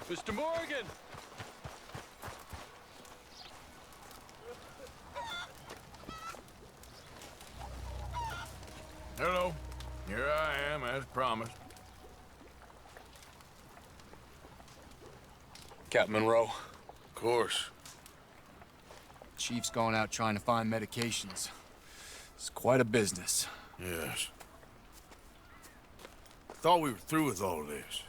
Mr. Morgan! Hello. Here I am, as promised. Captain Monroe. Of course. Chief's going out trying to find medications. It's quite a business. Yes. Thought we were through with all this.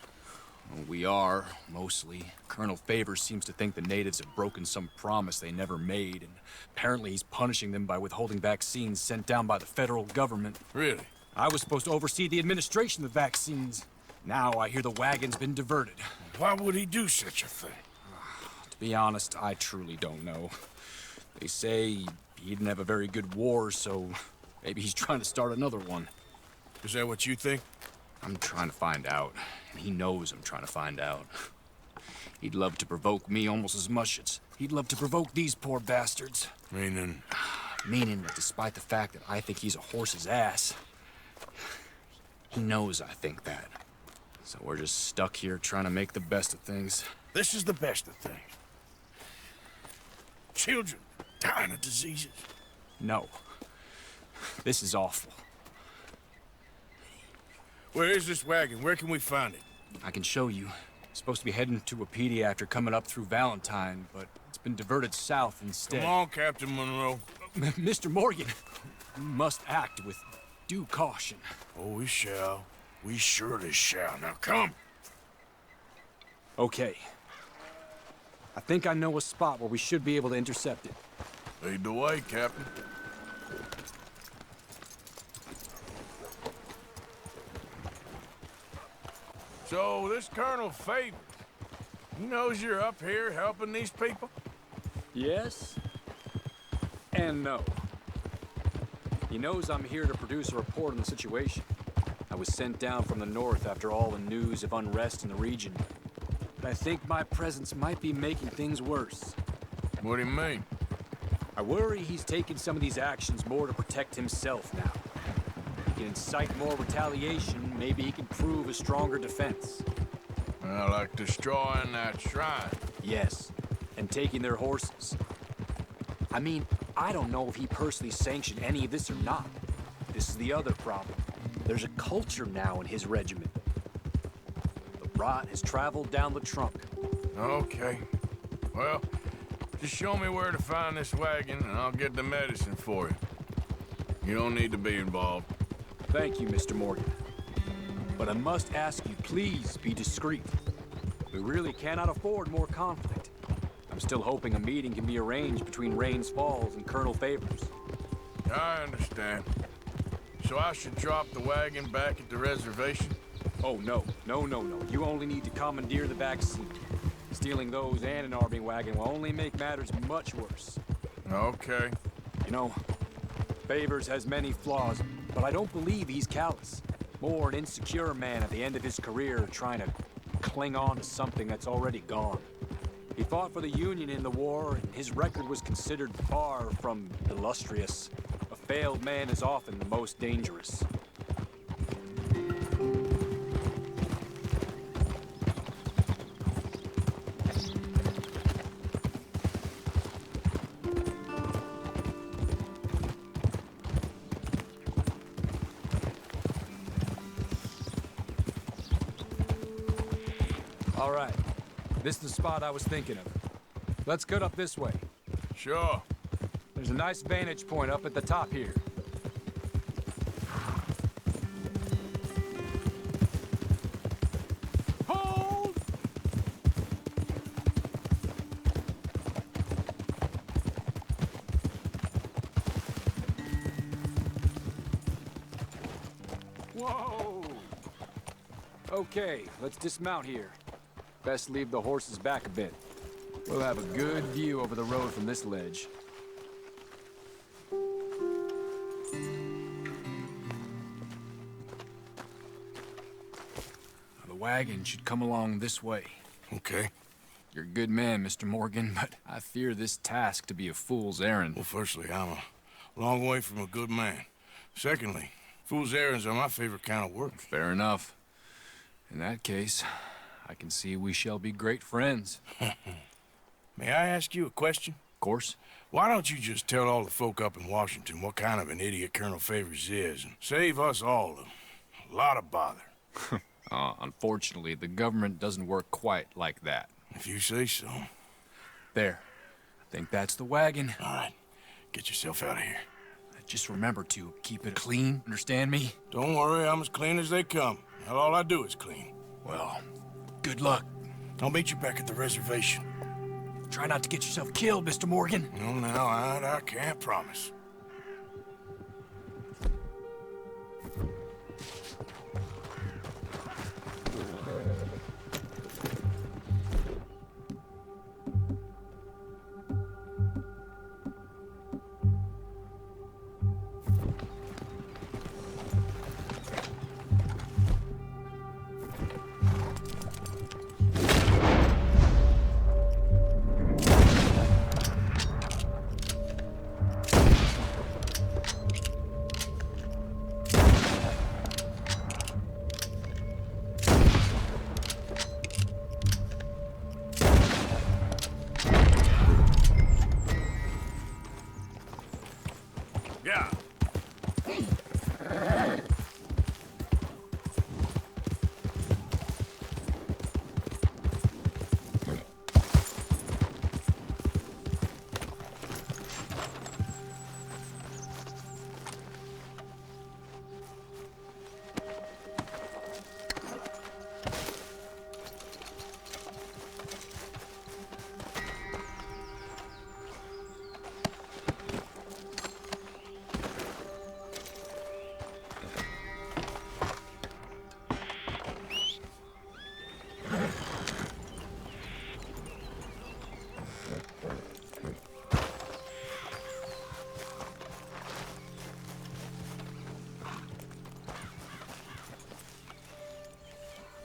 Well, we are, mostly. Colonel Favors seems to think the natives have broken some promise they never made, and apparently he's punishing them by withholding vaccines sent down by the federal government. Really? I was supposed to oversee the administration of vaccines. Now I hear the wagon's been diverted. Why would he do such a thing? To be honest, I truly don't know. They say he didn't have a very good war, so maybe he's trying to start another one. Is that what you think? I'm trying to find out, and he knows I'm trying to find out. He'd love to provoke me almost as much as he'd love to provoke these poor bastards. Meaning? Meaning that despite the fact that I think he's a horse's ass, he knows I think that. So we're just stuck here trying to make the best of things. This is the best of things. Children dying of diseases. No. This is awful. Where is this wagon? Where can we find it? I can show you. It's supposed to be heading to Wapiti after coming up through Valentine, but it's been diverted south instead. Come on, Captain Monroe. Mr. Morgan, you must act with due caution. Oh, we shall. We surely shall. Now come. Okay. I think I know a spot where we should be able to intercept it. Lead the way, Captain. So, this Colonel Favors, he knows you're up here helping these people? Yes and no. He knows I'm here to produce a report on the situation. I was sent down from the north after all the news of unrest in the region. But I think my presence might be making things worse. What do you mean? I worry he's taking some of these actions more to protect himself now. He can incite more retaliation, maybe he can prove a stronger defense. Well, like destroying that shrine. Yes, and taking their horses. I mean, I don't know if he personally sanctioned any of this or not. This is the other problem. There's a culture now in his regiment. The rot has traveled down the trunk. Okay. Well, just show me where to find this wagon and I'll get the medicine for you. You don't need to be involved. Thank you, Mr. Morgan. But I must ask you, please be discreet. We really cannot afford more conflict. I'm still hoping a meeting can be arranged between Rains Falls and Colonel Favors. I understand. So I should drop the wagon back at the reservation? Oh, no. No. You only need to commandeer the vaccine. Stealing those and an army wagon will only make matters much worse. Okay. You know, Favors has many flaws, but I don't believe he's callous. More an insecure man at the end of his career trying to cling on to something that's already gone. He fought for the Union in the war, and his record was considered far from illustrious. A failed man is often the most dangerous. All right. This is the spot I was thinking of. Let's cut up this way. Sure. There's a nice vantage point up at the top here. Hold! Whoa! Okay, let's dismount here. Best leave the horses back a bit. We'll have a good view over the road from this ledge. The wagon should come along this way. Okay. You're a good man, Mr. Morgan, but I fear this task to be a fool's errand. Well, firstly, I'm a long way from a good man. Secondly, fool's errands are my favorite kind of work. Fair enough. In that case, I can see we shall be great friends. May I ask you a question? Of course. Why don't you just tell all the folk up in Washington what kind of an idiot Colonel Favors is and save us all a lot of bother? Unfortunately, the government doesn't work quite like that. If you say so. There. I think that's the wagon. All right, get yourself out of here. Just remember to keep it clean, understand me? Don't worry, I'm as clean as they come. Hell, all I do is clean. Well, good luck. I'll meet you back at the reservation. Try not to get yourself killed, Mr. Morgan. No, now, I can't promise. Yeah.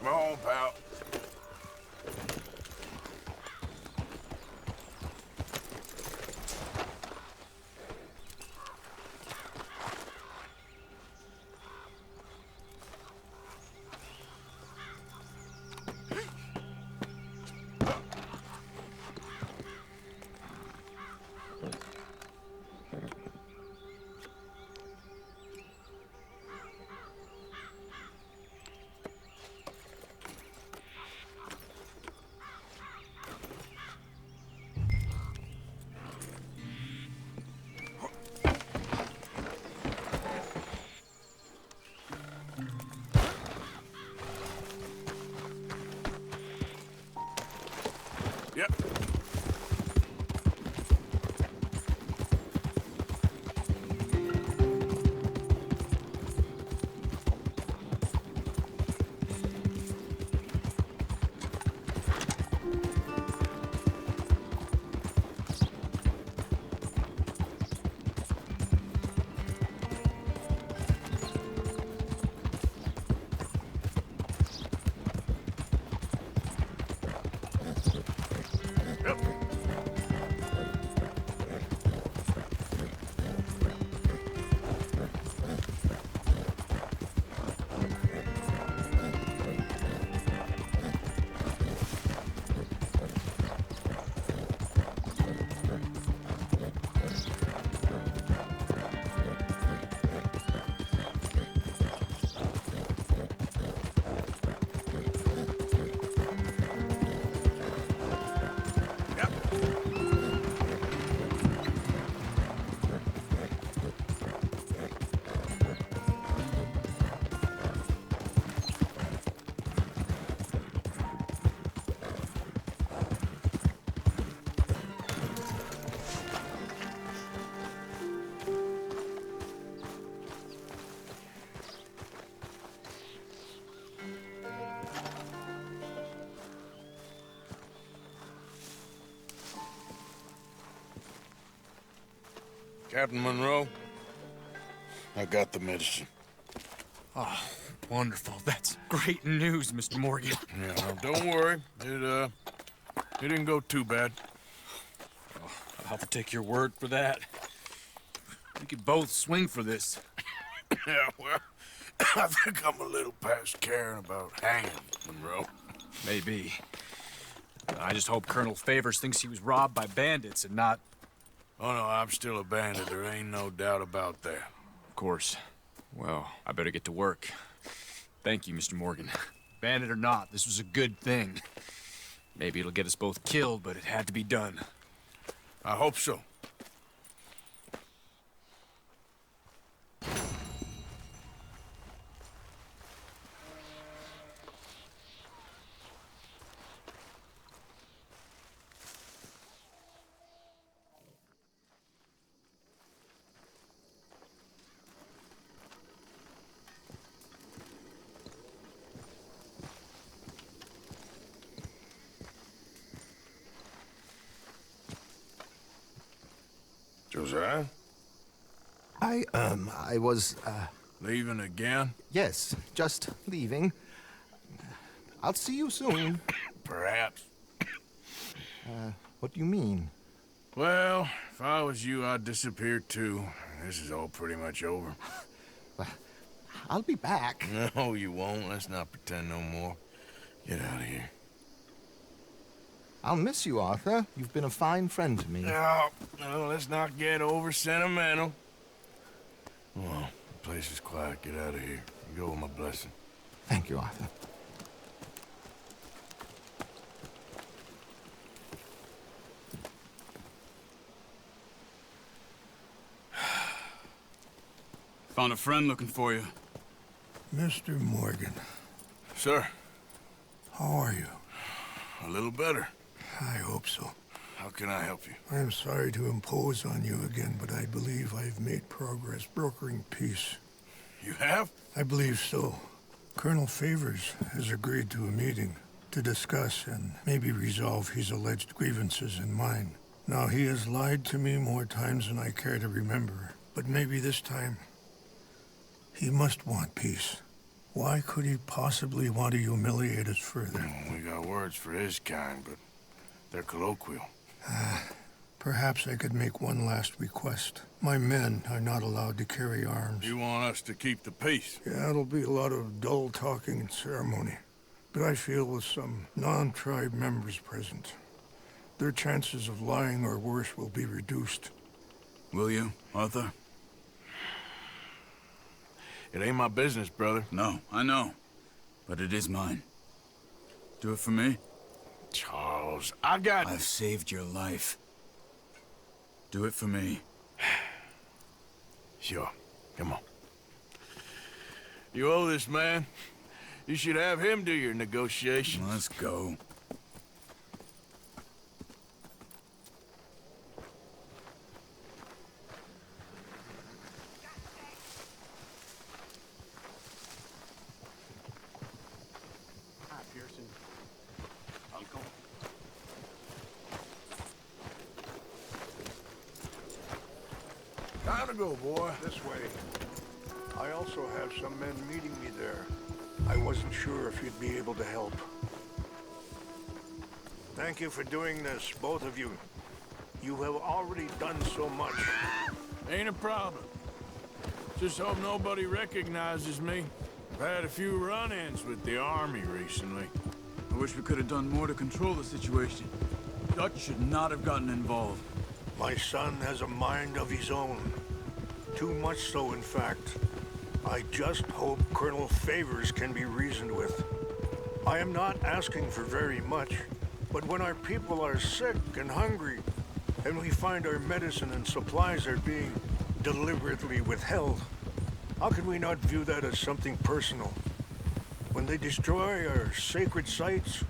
Come on, pal. Yep. Captain Monroe, I got the medicine. Oh, wonderful. That's great news, Mr. Morgan. Yeah, well, don't worry. It didn't go too bad. I'll have to take your word for that. We could both swing for this. Yeah, well, I think I'm a little past caring about hanging, Monroe. Maybe. I just hope Colonel Favors thinks he was robbed by bandits and not... Oh, no, I'm still a bandit. There ain't no doubt about that. Of course. Well, I better get to work. Thank you, Mr. Morgan. Bandit or not, this was a good thing. Maybe it'll get us both killed, but it had to be done. I hope so. Josiah? I was, Leaving again? yes, just leaving. I'll see you soon. Perhaps. What do you mean? Well, if I was you, I'd disappear too. This is all pretty much over. I'll be back. No, you won't. Let's not pretend no more. Get out of here. I'll miss you, Arthur. You've been a fine friend to me. No, let's not get over sentimental. Well, the place is quiet. Get out of here. You go with my blessing. Thank you, Arthur. Found a friend looking for you. Mr. Morgan, Sir, how are you? a little better. I hope so. How can I help you? I'm sorry to impose on you again, but I believe I've made progress brokering peace. You have? I believe so. Colonel Favors has agreed to a meeting to discuss and maybe resolve his alleged grievances and mine. Now, he has lied to me more times than I care to remember, but maybe this time he must want peace. Why could he possibly want to humiliate us further? We got words for his kind, but they're colloquial. Perhaps I could make one last request. My men are not allowed to carry arms. You want us to keep the peace? Yeah, it'll be a lot of dull talking and ceremony. But I feel with some non-tribe members present, their chances of lying or worse will be reduced. Will you, Arthur? It ain't my business, brother. No, I know. But it is mine. Do it for me? Charles, I got... I've saved your life. Do it for me. Sure. Come on. You owe this man. You should have him do your negotiations. Let's go. Hi, Pearson. Uncle. Time to go, boy. This way. I also have some men meeting me there. I wasn't sure if you'd be able to help. Thank you for doing this, both of you. You have already done so much. Ain't a problem. Just hope nobody recognizes me. I've had a few run-ins with the army recently. I wish we could have done more to control the situation. Dutch should not have gotten involved. My son has a mind of his own. Too much so, in fact. I just hope Colonel Favors can be reasoned with. I am not asking for very much, but when our people are sick and hungry, and we find our medicine and supplies are being deliberately withheld, how can we not view that as something personal? When they destroy our sacred sites,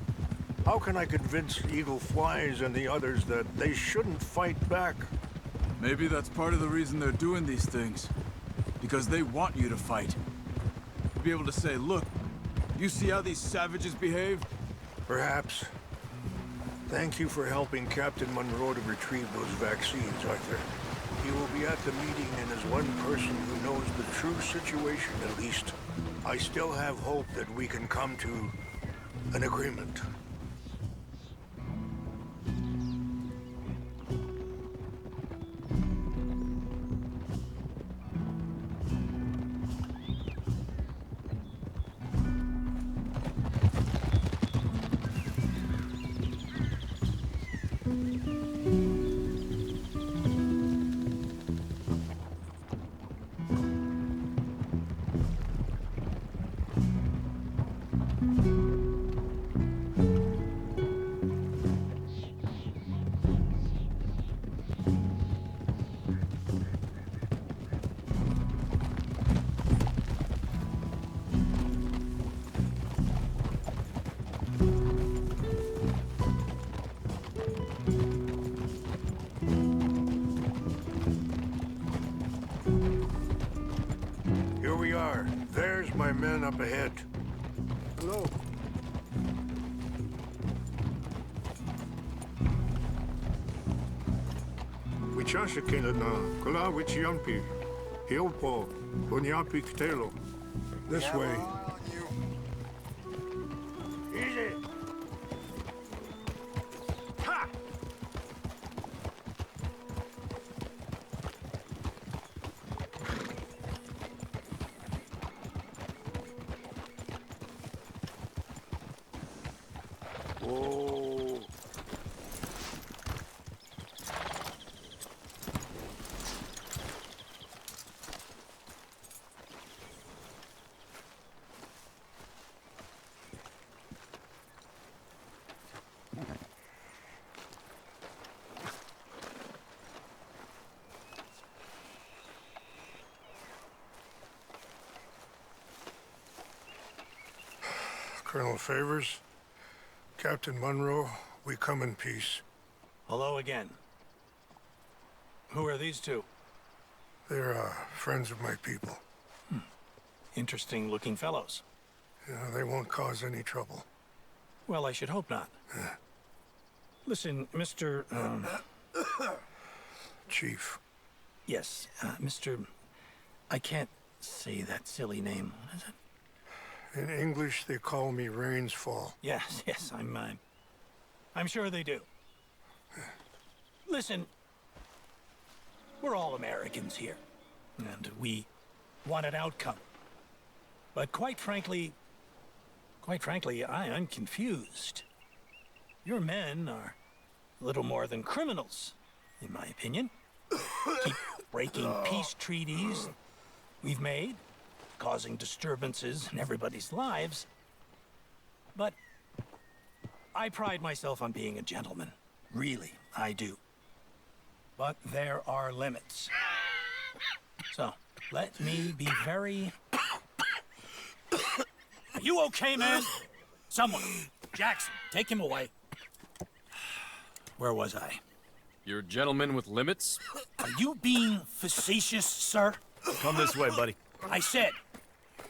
how can I convince Eagle Flies and the others that they shouldn't fight back? Maybe that's part of the reason they're doing these things. Because they want you to fight. Be able to say, look, you see how these savages behave? Perhaps. Thank you for helping Captain Monroe to retrieve those vaccines, Arthur. He will be at the meeting and is one person who knows the true situation, at least. I still have hope that we can come to an agreement. Here we are. There's my men up ahead. Hello. Wichasha na kula wichiampi. Hilpo. Bunyapi ktelo. This way. Easy. Ha! Whoa. Colonel Favors, Captain Monroe, we come in peace. Hello again. Who are these two? They're friends of my people. Interesting looking fellows. Yeah, they won't cause any trouble. Well, I should hope not. Listen, Mr. Chief. Yes, Mr. I can't say that silly name. What is it? In English, they call me Rainsfall. Yes, I'm sure they do. Listen, we're all Americans here, and we want an outcome. But quite frankly, I'm confused. Your men are a little more than criminals, in my opinion. Keep breaking peace treaties we've made, causing disturbances in everybody's lives. But I pride myself on being a gentleman. Really, I do. But there are limits. So, let me be very... Are you okay, man? Someone. Jackson, take him away. Where was I? You're a gentleman with limits? Are you being facetious, sir? Come this way, buddy. I said,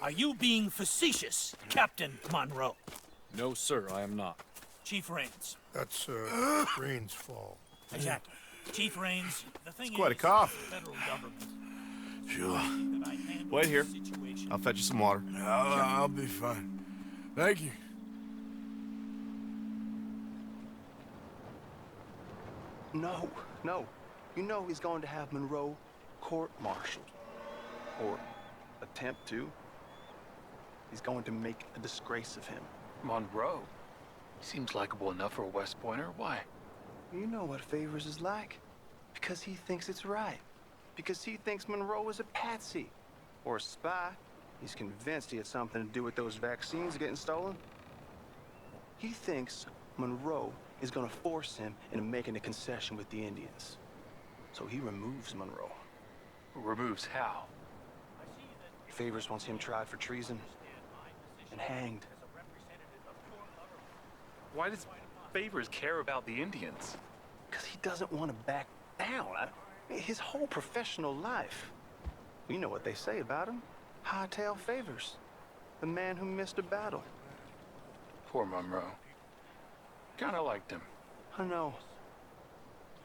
are you being facetious, Captain Monroe? No, sir, I am not. Chief Rains. That's, Rainsfall. Exactly. Chief Rains, the thing It's quite a is, cough. the federal government. Sure. that I handle Wait here. the situation. I'll fetch you some water. I'll be fine. Thank you. No. You know he's going to have Monroe court-martialed. Or attempt to. He's going to make a disgrace of him. Monroe? He seems likable enough for a West Pointer. Why? You know what Favors is like. Because he thinks it's right. Because he thinks Monroe is a patsy. Or a spy. He's convinced he had something to do with those vaccines getting stolen. He thinks Monroe is gonna force him into making a concession with the Indians. So he removes Monroe. Removes how? Favors wants him tried for treason and hanged. Why does Favors care about the Indians? Because he doesn't want to back down. His whole professional life. You know what they say about him. Hightail Favors. The man who missed a battle. Poor Monroe. Kinda liked him. I know.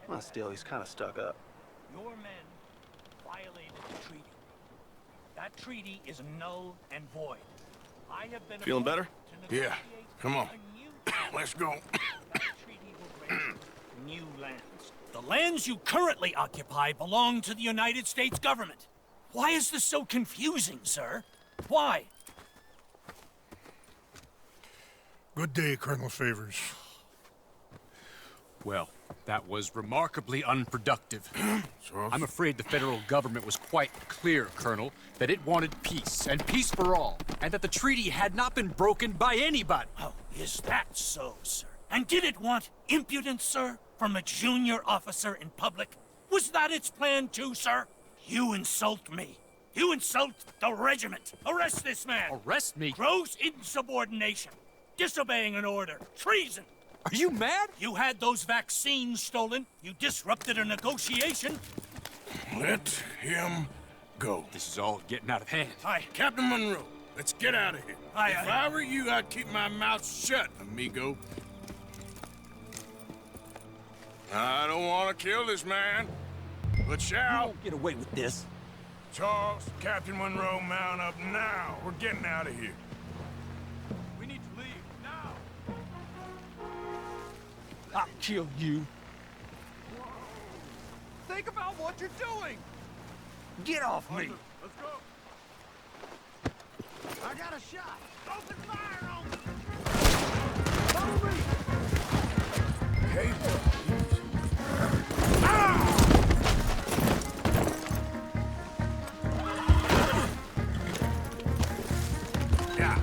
Well, still, he's kind of stuck up. Your men violated the treaty. That treaty is null and void. I have been Feeling better? to Yeah, negotiate come on. a new Let's go. That treaty will grant you new lands. The lands you currently occupy belong to the United States government. Why is this so confusing, sir? Why? Good day, Colonel Favors. Well, that was remarkably unproductive. So, I'm afraid the federal government was quite clear, Colonel, that it wanted peace, and peace for all, and that the treaty had not been broken by anybody. Oh, is that so, sir? And did it want impudence, sir, from a junior officer in public? Was that its plan too, sir? You insult me. You insult the regiment. Arrest this man. Arrest me? Gross insubordination. Disobeying an order. Treason. Are you mad? You had those vaccines stolen. You disrupted a negotiation. let him go. This is all getting out of hand. Hi, Captain Monroe. Let's get out of here. If I were you, I'd keep my mouth shut, amigo. I don't want to kill this man, but You shall. won't get away with this. Charles, Captain Monroe, mount up now. We're getting out of here. We need to leave, now! I'll kill you. Think about what you're doing! Get off me! Let's go! I got a shot! Open fire on me! Follow me! Hey, yeah.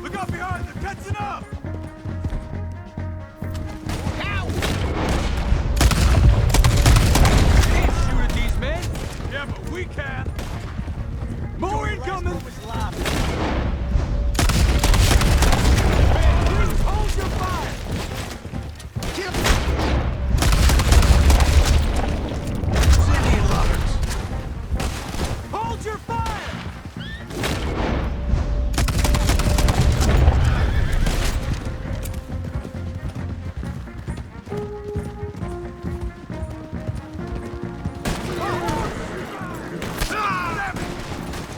Look out behind! They're catching up! Shoot at these men! Yeah, but we can! More incoming! Hold your fire! Hold your fire! Damn it!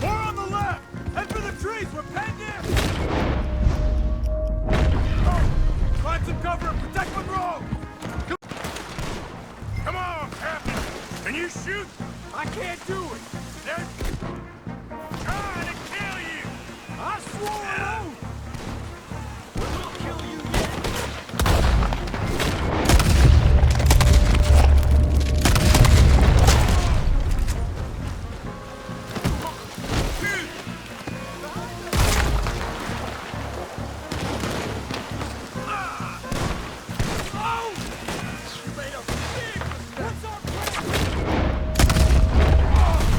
More on the left! Head for the trees! We're penned in! Find some cover and protect Monroe! Come on, Captain. Can you shoot? I can't do it! They're trying to kill you. I swore an oath! We'll kill you yet!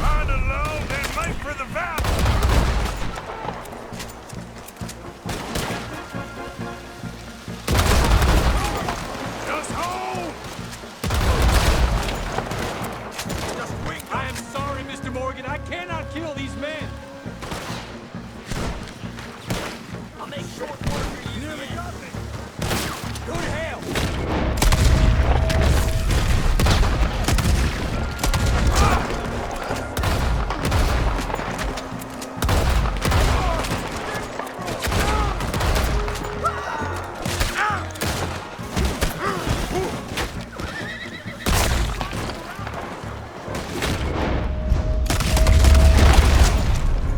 Find a load and make for the valley. Just hold. I am sorry, Mr. Morgan. I cannot kill these men. I'll make short work of you. Nearly got me. Go to hell.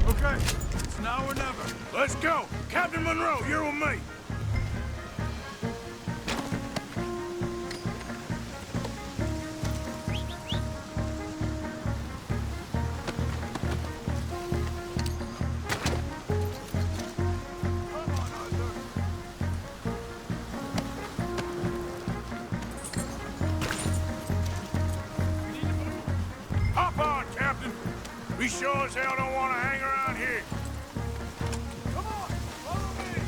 Okay, it's now or never. Let's go. Captain Monroe, you're with me. Hop on, Captain. We sure as hell don't want to hang around here. Come on, follow me!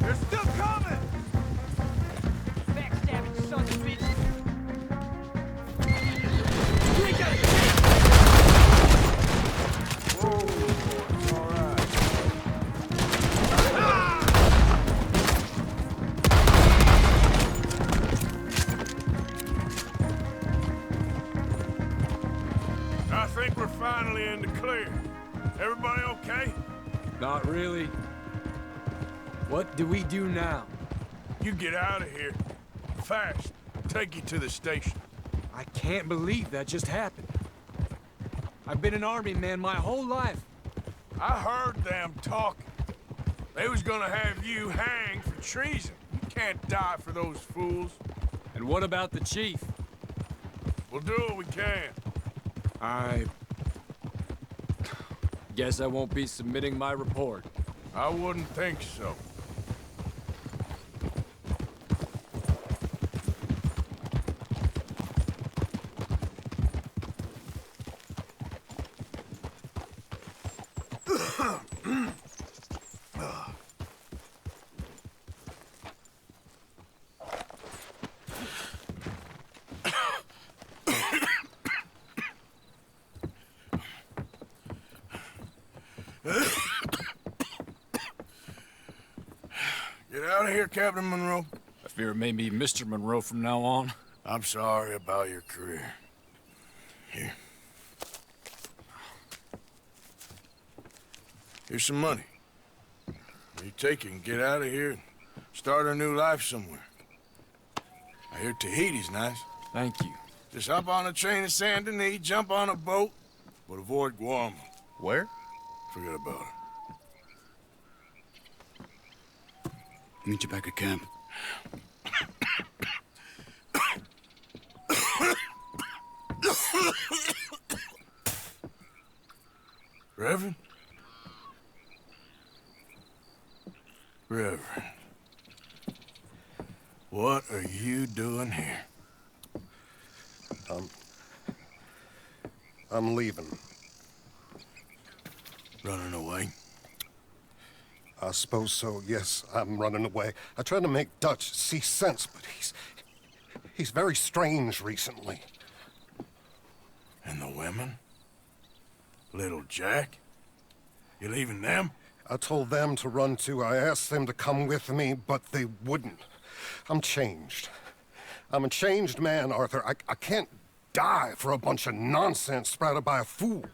They're still coming! Backstabbing sons of bitches. I think we're finally in the clear. Everybody okay? Not really. What do we do now? You get out of here. Fast. Take you to the station. I can't believe that just happened. I've been an army man my whole life. I heard them talking. They was gonna have you hanged for treason. You can't die for those fools. And what about the chief? We'll do what we can. I guess I won't be submitting my report. I wouldn't think so. hear, Captain Monroe? I fear it may be Mr. Monroe from now on. I'm sorry about your career. Here. Here's some money. You take it and get out of here and start a new life somewhere. I hear Tahiti's nice. Thank you. Just hop on a train to Saint Denis, jump on a boat, but avoid Guam. Where? Forget about it. Meet you back at camp. Reverend? Reverend. What are you doing here? I'm leaving. Running away? I suppose so, yes. I'm running away. I tried to make Dutch see sense, but he's very strange recently. And the women? Little Jack? You leaving them? I told them to run too. I asked them to come with me, but they wouldn't. I'm changed. I'm a changed man, Arthur. I can't die for a bunch of nonsense sprouted by a fool.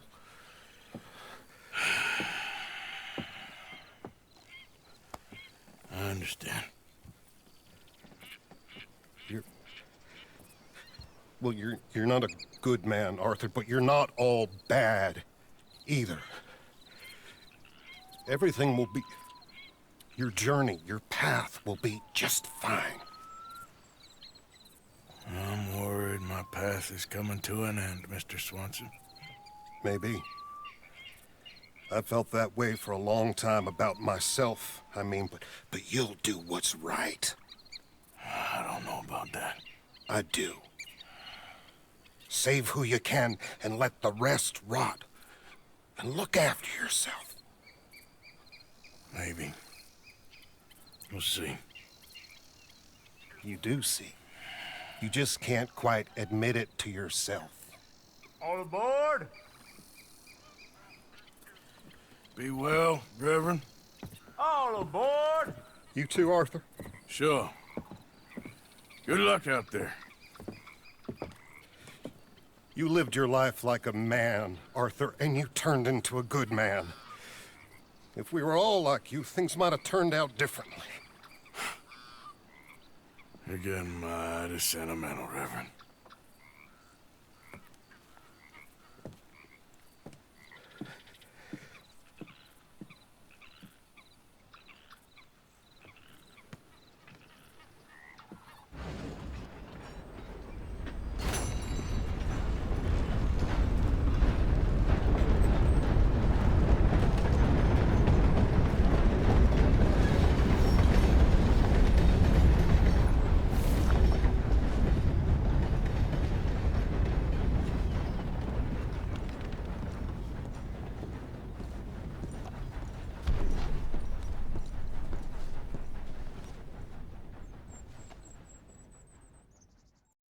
I understand. You're not a good man, Arthur, but you're not all bad either. Everything will be... Your journey, your path will be just fine. I'm worried my path is coming to an end, Mr. Swanson. Maybe. I felt that way for a long time about myself, I mean, but you'll do what's right. I don't know about that. I do. Save who you can and let the rest rot. And look after yourself. Maybe. We'll see. You do see. You just can't quite admit it to yourself. All aboard! Be well, Reverend. All aboard! You too, Arthur? Sure. Good luck out there. You lived your life like a man, Arthur, and you turned into a good man. If we were all like you, things might have turned out differently. You're getting mighty sentimental, Reverend.